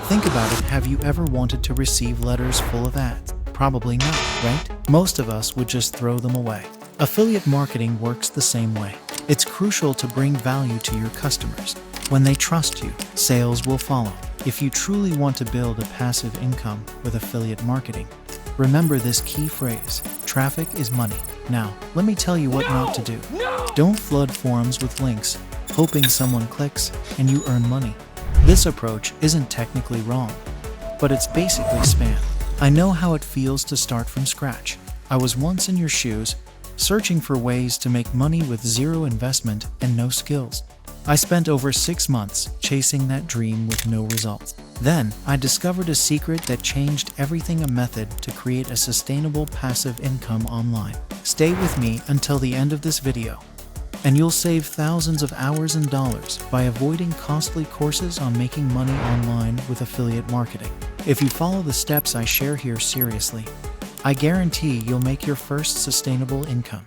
Think about it, have you ever wanted to receive letters full of ads? Probably not, right? Most of us would just throw them away. Affiliate marketing works the same way. It's crucial to bring value to your customers. When they trust you, sales will follow. If you truly want to build a passive income with affiliate marketing, remember this key phrase: traffic is money. Now, let me tell you what not to do. Don't flood forums with links, hoping someone clicks and you earn money. This approach isn't technically wrong, but it's basically spam. I know how it feels to start from scratch. I was once in your shoes, searching for ways to make money with zero investment and no skills. I spent over 6 months chasing that dream with no results. Then, I discovered a secret that changed everything: a method to create a sustainable passive income online. Stay with me until the end of this video, and you'll save thousands of hours and dollars by avoiding costly courses on making money online with affiliate marketing. If you follow the steps I share here seriously, I guarantee you'll make your first sustainable income.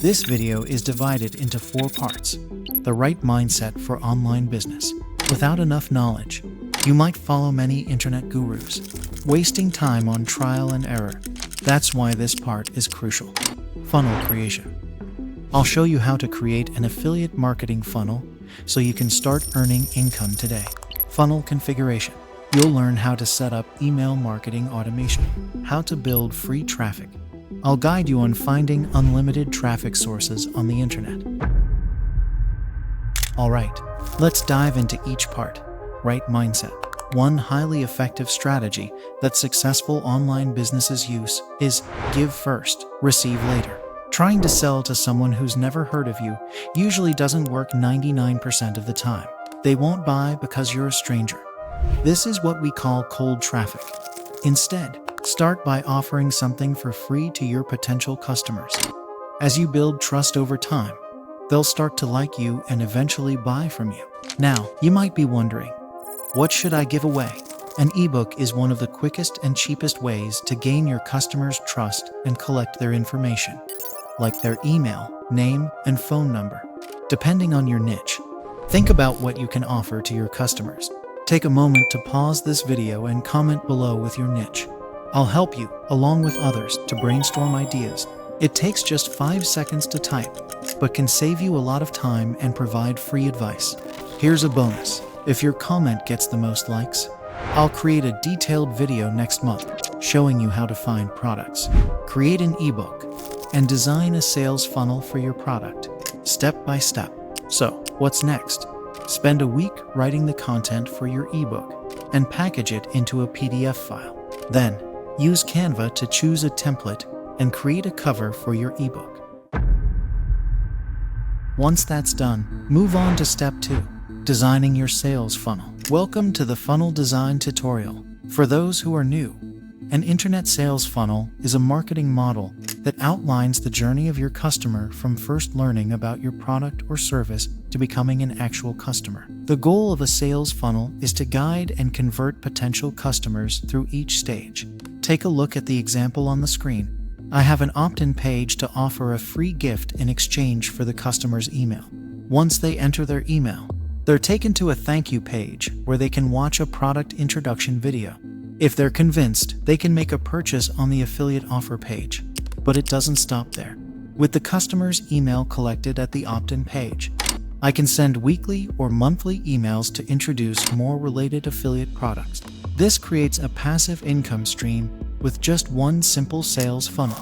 This video is divided into 4 parts. The right mindset for online business. Without enough knowledge, you might follow many internet gurus, wasting time on trial and error. That's why this part is crucial. Funnel creation. I'll show you how to create an affiliate marketing funnel so you can start earning income today. Funnel configuration. You'll learn how to set up email marketing automation, how to build free traffic. I'll guide you on finding unlimited traffic sources on the internet. Alright, let's dive into each part. Right mindset. One highly effective strategy that successful online businesses use is give first, receive later. Trying to sell to someone who's never heard of you usually doesn't work 99% of the time. They won't buy because you're a stranger. This is what we call cold traffic. Instead, start by offering something for free to your potential customers. As you build trust over time, they'll start to like you and eventually buy from you. Now, you might be wondering, what should I give away? An ebook is one of the quickest and cheapest ways to gain your customers' trust and collect their information, like their email, name, and phone number. Depending on your niche, think about what you can offer to your customers. Take a moment to pause this video and comment below with your niche. I'll help you, along with others, to brainstorm ideas. It takes just 5 seconds to type, but can save you a lot of time and provide free advice. Here's a bonus. If your comment gets the most likes, I'll create a detailed video next month showing you how to find products, create an ebook, and design a sales funnel for your product, step by step. So, what's next? Spend a week writing the content for your ebook and package it into a PDF file. Then, use Canva to choose a template and create a cover for your ebook. Once that's done, move on to step 2, designing your sales funnel. Welcome to the funnel design tutorial. For those who are new, an internet sales funnel is a marketing model that outlines the journey of your customer from first learning about your product or service to becoming an actual customer. The goal of a sales funnel is to guide and convert potential customers through each stage. Take a look at the example on the screen. I have an opt-in page to offer a free gift in exchange for the customer's email. Once they enter their email, they're taken to a thank you page where they can watch a product introduction video. If they're convinced, they can make a purchase on the affiliate offer page. But it doesn't stop there. With the customer's email collected at the opt-in page, I can send weekly or monthly emails to introduce more related affiliate products. This creates a passive income stream with just one simple sales funnel.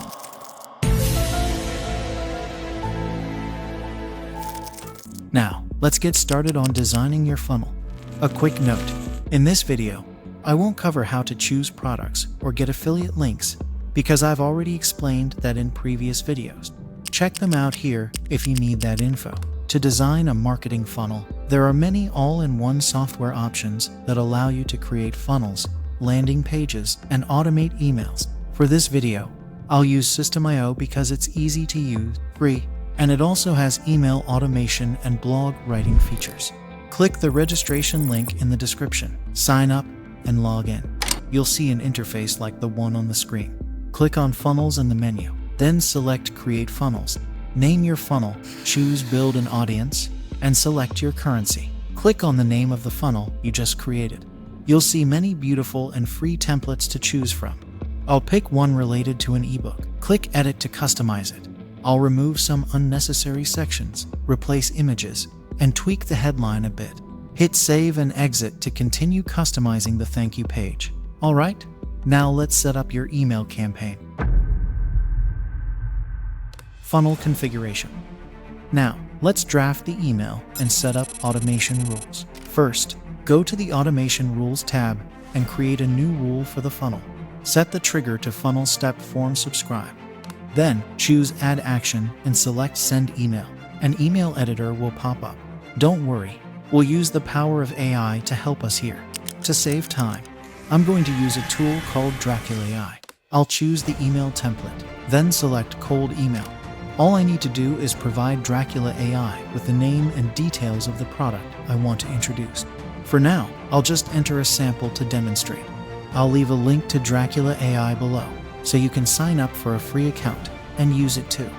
Now, let's get started on designing your funnel. A quick note. In this video, I won't cover how to choose products or get affiliate links because I've already explained that in previous videos. Check them out here if you need that info. To design a marketing funnel, there are many all-in-one software options that allow you to create funnels, landing pages, and automate emails. For this video, I'll use System.io because it's easy to use, free, and it also has email automation and blog writing features. Click the registration link in the description, sign up, and log in. You'll see an interface like the one on the screen. Click on Funnels in the menu, then select Create Funnels. Name your funnel, choose Build an Audience, and select your currency. Click on the name of the funnel you just created. You'll see many beautiful and free templates to choose from. I'll pick one related to an ebook. Click Edit to customize it. I'll remove some unnecessary sections, replace images, and tweak the headline a bit. Hit Save and Exit to continue customizing the thank you page. Alright, now let's set up your email campaign. Funnel configuration. Now, let's draft the email and set up automation rules. First, go to the Automation Rules tab and create a new rule for the funnel. Set the trigger to funnel step form subscribe. Then, choose Add Action and select Send Email. An email editor will pop up. Don't worry, we'll use the power of AI to help us here. To save time, I'm going to use a tool called Dracula AI. I'll choose the email template, then select Cold Email. All I need to do is provide Dracula AI with the name and details of the product I want to introduce. For now, I'll just enter a sample to demonstrate. I'll leave a link to Dracula AI below, so you can sign up for a free account and use it too.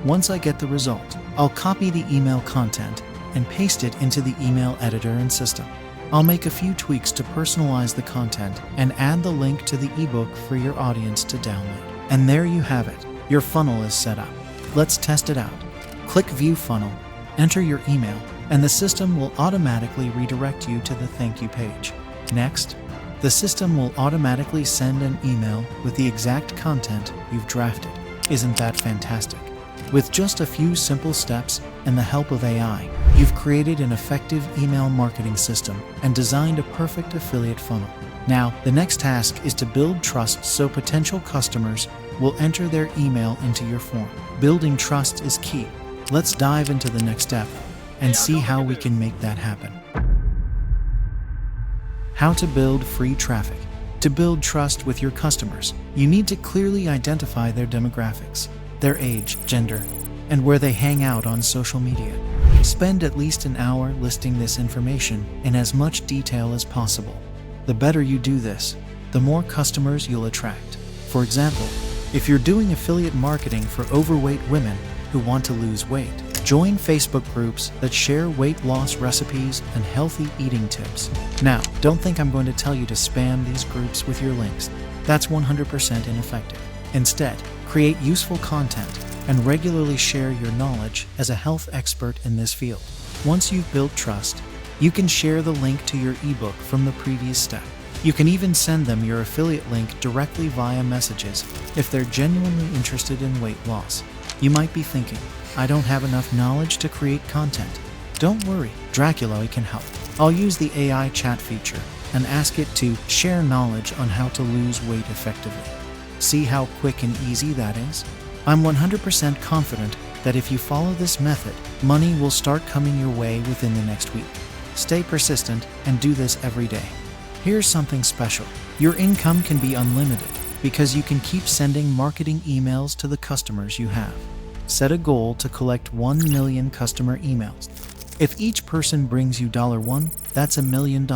Once I get the result, I'll copy the email content and paste it into the email editor and system. I'll make a few tweaks to personalize the content and add the link to the ebook for your audience to download. And there you have it. Your funnel is set up. Let's test it out. Click View Funnel, enter your email, and the system will automatically redirect you to the thank you page. Next, the system will automatically send an email with the exact content you've drafted. Isn't that fantastic? With just a few simple steps and the help of AI, you've created an effective email marketing system and designed a perfect affiliate funnel. Now, the next task is to build trust so potential customers will enter their email into your form. Building trust is key. Let's dive into the next step and see how we can make that happen. How to build free traffic. To build trust with your customers, you need to clearly identify their demographics, their age, gender, and where they hang out on social media. Spend at least an hour listing this information in as much detail as possible. The better you do this, the more customers you'll attract. For example, if you're doing affiliate marketing for overweight women who want to lose weight, join Facebook groups that share weight loss recipes and healthy eating tips. Now, don't think I'm going to tell you to spam these groups with your links. That's 100% ineffective. Instead, create useful content and regularly share your knowledge as a health expert in this field. Once you've built trust, you can share the link to your ebook from the previous step. You can even send them your affiliate link directly via messages if they're genuinely interested in weight loss. You might be thinking, I don't have enough knowledge to create content. Don't worry, Dracula can help. I'll use the AI chat feature and ask it to share knowledge on how to lose weight effectively. See how quick and easy that is? I'm 100% confident that if you follow this method, money will start coming your way within the next week. Stay persistent and do this every day. Here's something special. Your income can be unlimited because you can keep sending marketing emails to the customers you have. Set a goal to collect 1 million customer emails. If each person brings you $1, that's $1 million.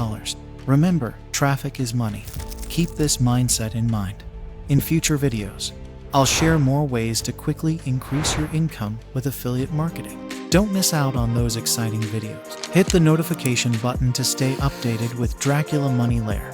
Remember, traffic is money. Keep this mindset in mind. In future videos, I'll share more ways to quickly increase your income with affiliate marketing. Don't miss out on those exciting videos. Hit the notification button to stay updated with Dracula Money Lair.